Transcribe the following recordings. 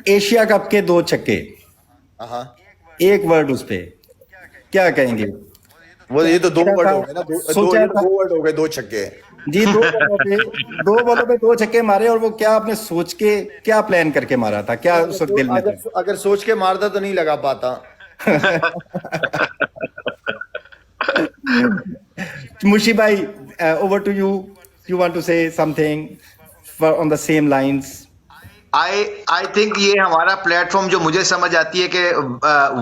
Asia cup के 2 छक्के, हाँ, एक वर्ड उस पे क्या कहेंगे? वो ये तो 2 क्या वर्ड था? हो गए ना, ये तो सोचा था 2 वर्ड हो गए, 2 छक्के। जी, 2 बॉलों पे 2 छक्के मारे। और वो क्या आपने सोच के, क्या प्लान करके मारा था, क्या अगर उस वक्त दिल में था? अगर सोच के मारता तो नहीं लगा पाता। मुशी भाई, over to you. You want to say something on the same lines? I think ये हमारा प्लेटफॉर्म जो मुझे समझ आती है कि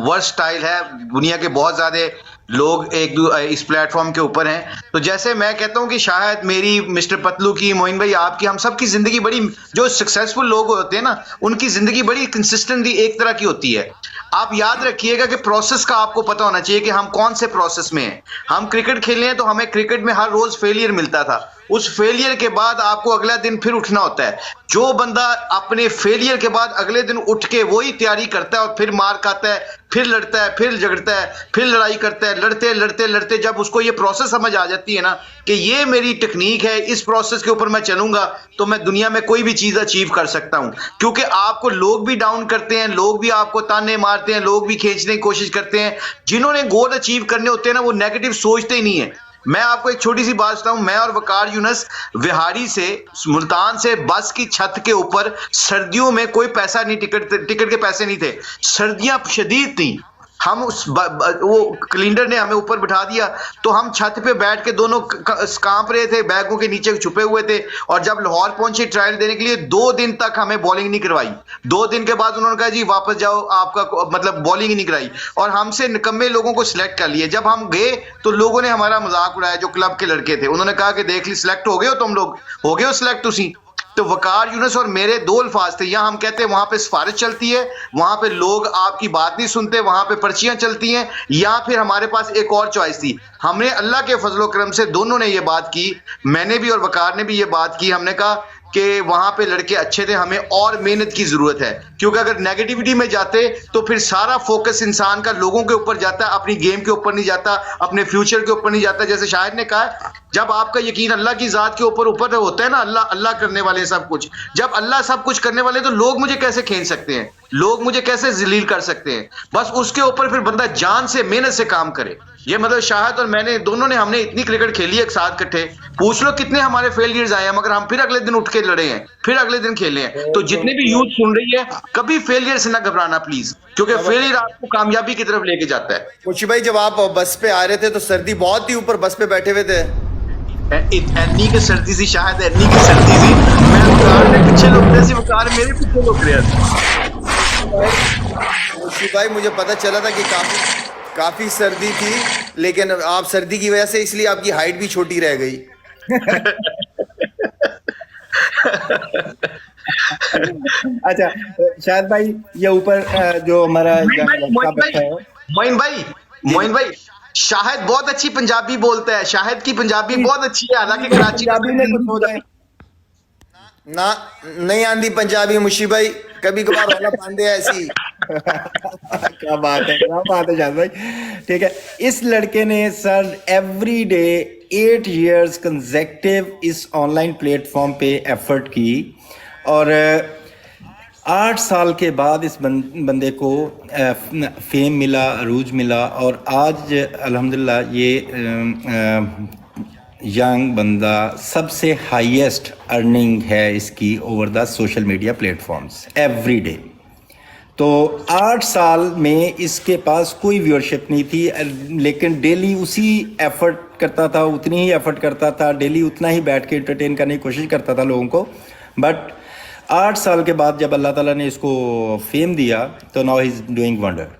वर्सटाइल है। दुनिया के बहुत ज्यादा लोग इस प्लेटफॉर्म के ऊपर हैं। तो जैसे मैं कहता हूं कि शायद मेरी, मिस्टर पतलू की, मोइन भाई आपकी, हम सब की जिंदगी बड़ी, जो सक्सेसफुल लोग होते हैं ना, उनकी जिंदगी बड़ी कंसिस्टेंटली एक तरह की होती है। आप याद रखिएगा कि प्रोसेस का आपको पता होना चाहिए कि हम कौन से प्रोसेस में हैं। हम क्रिकेट खेलने हैं तो हमें क्रिकेट में हर रोज फेलियर मिलता था। उस फेलियर के बाद आपको अगला दिन फिर उठना होता है। जो बंदा अपने फेलियर के बाद अगले दिन उठ के वही तैयारी करता है और फिर मार खाता है, फिर लड़ता है, फिर झगड़ता है, फिर लड़ाई करता है, लड़ते लड़ते लड़ते जब उसको ये प्रोसेस समझ आ जाती है ना कि ये मेरी टेक्निक है, इस प्रोसेस के ऊपर मैं चलूंगा तो मैं दुनिया में कोई भी चीज अचीव कर सकता हूं। क्योंकि आपको लोग भी डाउन करते हैं, लोग भी आपको ताने मारते हैं, लोग भी खींचने की कोशिश करते हैं। जिन्होंने गोल अचीव करने होते हैं ना, वो नेगेटिव सोचते ही नहीं है। मैं आपको एक छोटी सी बात बताऊं, मैं और वकार यूनस विहारी से, मुल्तान से बस की छत के ऊपर, सर्दियों में कोई पैसा नहीं, टिकट के पैसे नहीं थे, सर्दियां शदीद थी। हम वो क्लीनर ने हमें ऊपर बिठा दिया तो हम छत पे बैठ के दोनों कांप रहे थे, बैगों के नीचे छुपे हुए थे। और जब लाहौर पहुंचे ट्रायल देने के लिए, 2 दिन तक हमें बॉलिंग नहीं करवाई। 2 दिन के बाद उन्होंने कहा जी वापस जाओ, आपका मतलब बॉलिंग ही नहीं कराई। और हमसे निकम्मे लोगों को सिलेक्ट कर लिए। जब हम गए तो लोगों ने हमारा मजाक उड़ाया, जो क्लब के लड़के थे, उन्होंने कहा कि देख ली, सिलेक्ट हो गए हो तुम लोग, हो गए हो सिलेक्ट तुसी। तो वकार यूनस और मेरे 2 अल्फाज थे, या हम कहते हैं वहां पे सिफारिश चलती है, वहां पे लोग आपकी बात नहीं सुनते, वहां पे पर्चियां चलती हैं, या फिर हमारे पास एक और चॉइस थी। हमने अल्लाह के फजलो करम से दोनों ने ये बात की, मैंने भी और वकार ने भी ये बात की। हमने कहा कि वहां पे लड़के अच्छे थे, हमें और मेहनत की जरूरत है। क्योंकि अगर नेगेटिविटी में जाते तो फिर सारा फोकस इंसान का लोगों के ऊपर जाता है, अपनी गेम के ऊपर नहीं जाता, अपने फ्यूचर के ऊपर नहीं जाता। जैसे शाहिद ने कहा, जब आपका यकीन अल्लाह की जात के ऊपर ऊपर होता है ना, अल्लाह अल्लाह करने वाले सब कुछ, जब अल्लाह सब कुछ करने वाले, तो लोग मुझे कैसे खींच सकते हैं, लोग मुझे कैसे जलील कर सकते हैं। बस उसके ऊपर फिर बंदा जान से, मेहनत से काम करे। ये मतलब शाहिद और मैंने दोनों ने, हमने इतनी क्रिकेट खेली है एक साथ इकट्ठे, पूछ लो कितने हमारे फेलियर्स आए हैं, मगर हम फिर अगले दिन उठ के लड़े हैं, फिर अगले दिन खेले हैं। तो जितने भी यूथ सुन रही है, कभी फेलियर से ना घबराना प्लीज, क्योंकि फेलियर आपको कामयाबी की तरफ लेके जाता है। मुशी भाई, जब आप बस पे आ रहे थे तो सर्दी बहुत थी, ऊपर बस पे बैठे हुए थे। एनी की सर्दी सी शायद, एनी की सर्दी सी, मैं वकार में पीछे लुक रहे थे, वकार मेरे पीछे लुक रहे थे। मुशी भाई, मुझे पता चला था कि काफी सर्दी थी, लेकिन आप सर्दी की वजह से, इसलिए आपकी हाइट भी छोटी रह गई। अच्छा शायद भाई, ये ऊपर जो हमारा लड़का बैठा है, मोइन भाई, मोइन भाई, शाहिद बहुत अच्छी पंजाबी बोलता है, शाहिद की पंजाबी बहुत अच्छी है, हालांकि कराची पंजाबी में कुछ हो जाए ना, नहीं आंदी पंजाबी मुशी भाई, कभी कभार वाला पांदे ऐसी। क्या बात है, क्या बात है शाहिद भाई। ठीक है, इस लड़के ने sir every day 8 years consecutive इस ऑनलाइन प्लेटफॉर्म पे एफर्ट की, और 8 साल के बाद इस बंदे को फेम मिला, अरूज मिला, और आज अल्हम्दुलिल्लाह ये यंग बंदा सबसे हाईएस्ट अर्निंग है इसकी over the social media platforms every day. तो 8 साल में इसके पास कोई व्यूअरशिप नहीं थी, लेकिन डेली उसी एफर्ट करता था, उतनी ही एफर्ट करता था, डेली उतना ही बैठ के एंटरटेन करने की कोशिश करता था लोगों को। बट 8 साल के बाद जब अल्लाह ताला ने इसको फेम दिया, तो now he is doing wonder.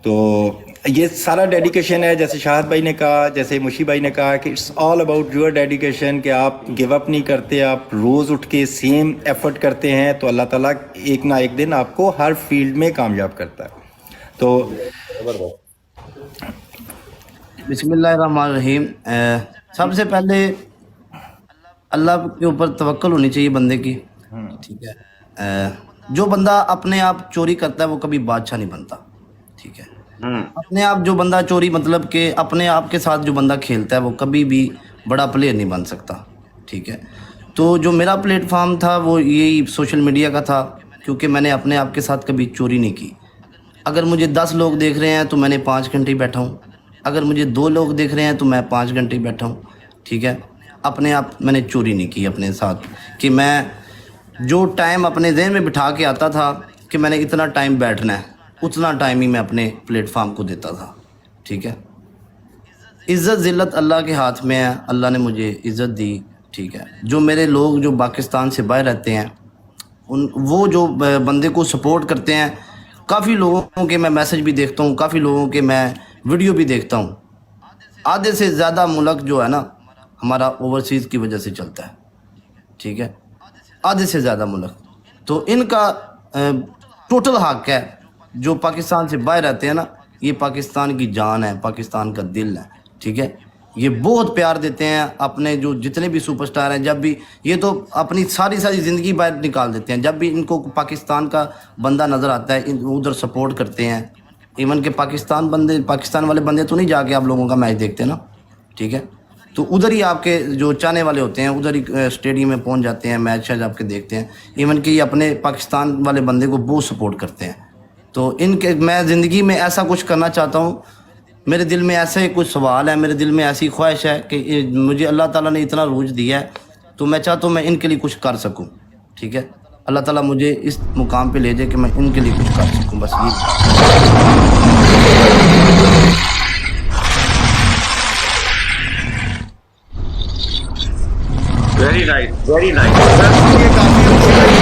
तो ये सारा डेडिकेशन है, जैसे शाहिद भाई ने कहा, जैसे मुशी भाई ने कहा, कि it's all about your dedication, कि आप गिव अप नहीं करते, आप रोज़ उठ के सेम एफर्ट करते हैं, तो अल्लाह ताला एक ना एक दिन आपको हर फील्ड में कामयाब करता है। तो बिस्मिल्लाहिर्रहमानिर्रहीम। सबसे पहले अल्लाह के ऊपर तवक्कुल होनी चाहिए बंदे की, ठीक है। जो बंदा अपने आप चोरी करता है वो कभी बादशाह नहीं बनता, ठीक है। अपने आप जो बंदा चोरी, मतलब कि अपने आप के साथ जो बंदा खेलता है, वो कभी भी बड़ा प्लेयर नहीं बन सकता, ठीक है। तो जो मेरा प्लेटफॉर्म था वो यही सोशल मीडिया का था, क्योंकि मैंने अपने आप के साथ कभी चोरी नहीं की। अगर मुझे 10 लोग देख रहे हैं तो मैंने 5 घंटे ही बैठा हूँ, अगर मुझे 2 लोग देख रहे हैं तो मैं 5 घंटे ही बैठा हूँ, ठीक है। अपने आप मैंने चोरी नहीं की अपने साथ, कि मैं जो टाइम अपने जहन में बिठा के आता था कि मैंने इतना टाइम बैठना है, उतना टाइम ही मैं अपने प्लेटफॉर्म को देता था, ठीक है। इज़्ज़त ज़िल्लत अल्लाह के हाथ में है, अल्लाह ने मुझे इज़्ज़त दी, ठीक है। जो मेरे लोग जो पाकिस्तान से बाहर रहते हैं, वो जो बंदे को सपोर्ट करते हैं, काफ़ी लोगों के मैं मैसेज भी देखता हूँ, काफ़ी लोगों के मैं वीडियो भी देखता हूँ। आधे से ज़्यादा मुल्क जो है ना हमारा ओवरसीज़ की वजह से चलता है, ठीक है, आधे से ज़्यादा मुल्क। तो इनका टोटल हक है, जो पाकिस्तान से बाहर रहते हैं ना, ये पाकिस्तान की जान है, पाकिस्तान का दिल है, ठीक है। ये बहुत प्यार देते हैं अपने जो जितने भी सुपरस्टार हैं, जब भी ये तो अपनी सारी ज़िंदगी बाहर निकाल देते हैं, जब भी इनको पाकिस्तान का बंदा नज़र आता है उधर सपोर्ट करते हैं। इवन के पाकिस्तान वाले बंदे तो नहीं जाके आप लोगों का मैच देखते ना, ठीक है, तो उधर ही आपके जो चाहने वाले होते हैं उधर ही स्टेडियम में पहुंच जाते हैं, मैच शैच आपके देखते हैं। इवन कि ये अपने पाकिस्तान वाले बंदे को बहुत सपोर्ट करते हैं। तो इनके मैं ज़िंदगी में ऐसा कुछ करना चाहता हूँ, मेरे दिल में ऐसा ही कुछ सवाल है, मेरे दिल में ऐसी ख्वाहिश है कि मुझे अल्लाह ताला ने इतना रूज दिया है, तो मैं चाहता हूँ मैं इनके लिए कुछ कर सकूँ, ठीक है। अल्लाह ताला मुझे इस मुकाम पे ले जाए कि मैं इनके लिए कुछ कर सकूँ, बस ये। Very nice, very nice. ये काफी अच्छी